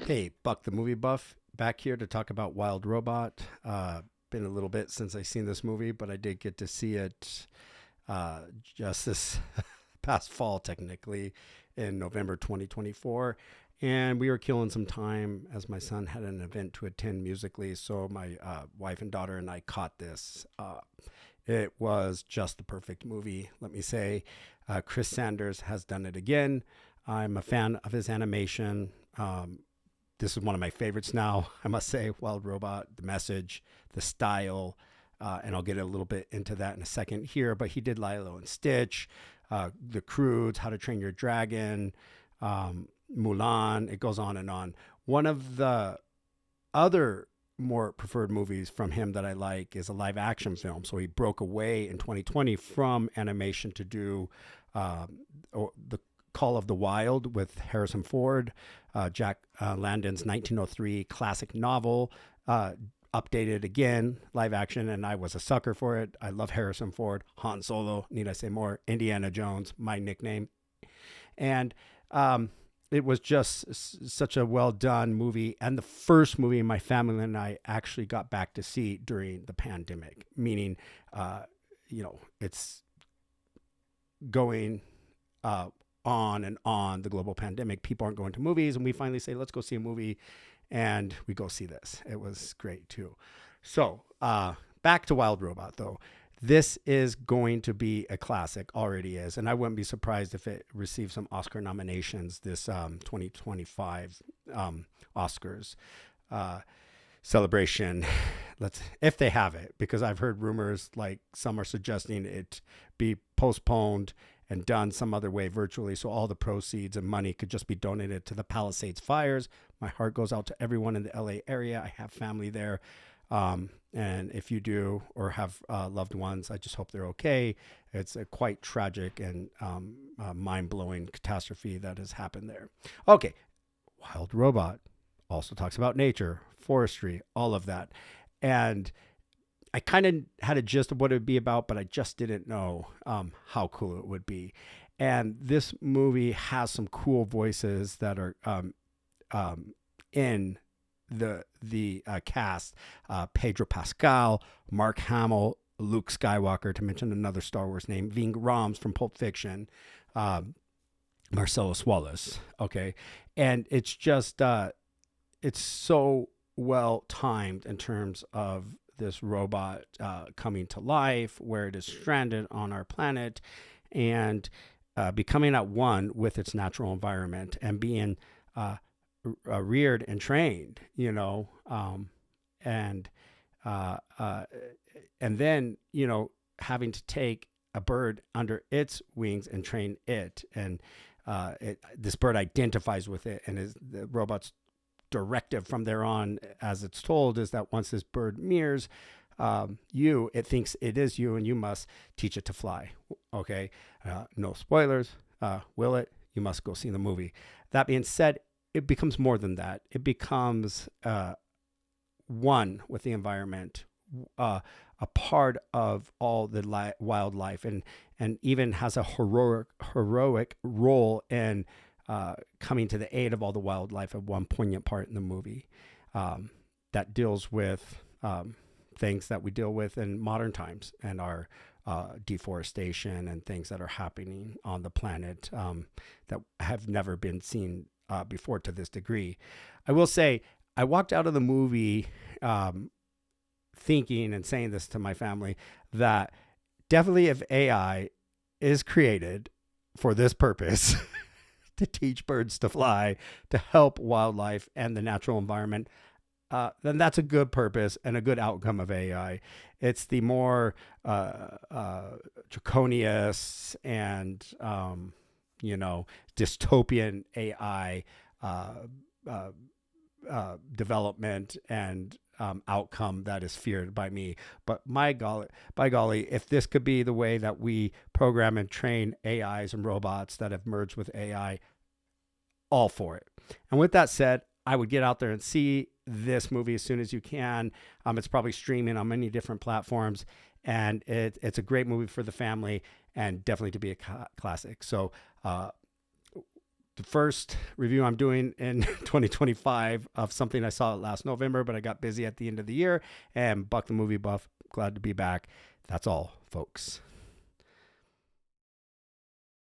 Hey, Buck the movie buff, back here to talk about Wild Robot. Been a little bit since I seen this movie, but I did get to see it just this past fall, technically, in November 2024. And we were killing some time as my son had an event to attend musically. So my wife and daughter and I caught this. It was just the perfect movie, let me say. Chris Sanders has done it again. I'm a fan of his animation. This is one of my favorites now, I must say. Wild Robot, the message, the style, and I'll get a little bit into that in a second here. But he did Lilo and Stitch, The Croods, How to Train Your Dragon, Mulan. It goes on and on. One of the other more preferred movies from him that I like is a live action film. So he broke away in 2020 from animation to do the Call of the Wild with Harrison Ford, Jack Landon's 1903 classic novel, updated again, live action, and I was a sucker for it. I love Harrison Ford, Han Solo, need I say more, Indiana Jones, my nickname. And it was just such a well done movie, and the first movie my family and I actually got back to see during the pandemic, meaning, it's going on and on, the global pandemic. People aren't going to movies, and we finally say, let's go see a movie, and we go see this. It was great too. So back to Wild Robot, though. This is going to be a classic, already is, and I wouldn't be surprised if it receives some Oscar nominations this 2025 Oscars celebration. If they have it, because I've heard rumors like some are suggesting it be postponed and done some other way virtually, so all the proceeds and money could just be donated to the Palisades fires. My heart goes out to everyone in the LA area. I have family there. And if you do or have loved ones, I just hope they're okay. It's a quite tragic and mind-blowing catastrophe that has happened there. Okay, Wild Robot also talks about nature, forestry, all of that. And I kind of had a gist of what it would be about, but I just didn't know how cool it would be. And this movie has some cool voices that are in the cast. Pedro Pascal, Mark Hamill, Luke Skywalker, to mention another Star Wars name, Ving Rhames from Pulp Fiction, Marcellus Wallace. Okay, and it's just it's so well timed in terms of this robot coming to life, where it is stranded on our planet and becoming at one with its natural environment and being reared and trained, and then having to take a bird under its wings and train it, and this bird identifies with it, and the robot's directive from there on, as it's told, is that once this bird mirrors it thinks it is you, and you must teach it to fly. Okay, no spoilers. Will it? You must go see the movie. That being said, it becomes more than that. It becomes one with the environment, a part of all the wildlife, and even has a heroic role in coming to the aid of all the wildlife at one poignant part in the movie that deals with things that we deal with in modern times, and our deforestation and things that are happening on the planet that have never been seen before to this degree. I will say, I walked out of the movie thinking and saying this to my family, that definitely if AI is created for this purpose, to teach birds to fly, to help wildlife and the natural environment, then that's a good purpose and a good outcome of AI. It's the more draconious and dystopian AI development and outcome that is feared by me. But by golly, if this could be the way that we program and train AIs and robots that have merged with AI, all for it. And with that said, I would get out there and see this movie as soon as you can. It's probably streaming on many different platforms, and it's a great movie for the family, and definitely to be a classic. So the first review I'm doing in 2025 of something I saw last November, but I got busy at the end of the year. And Buck the Movie Buff, glad to be back. That's all, folks.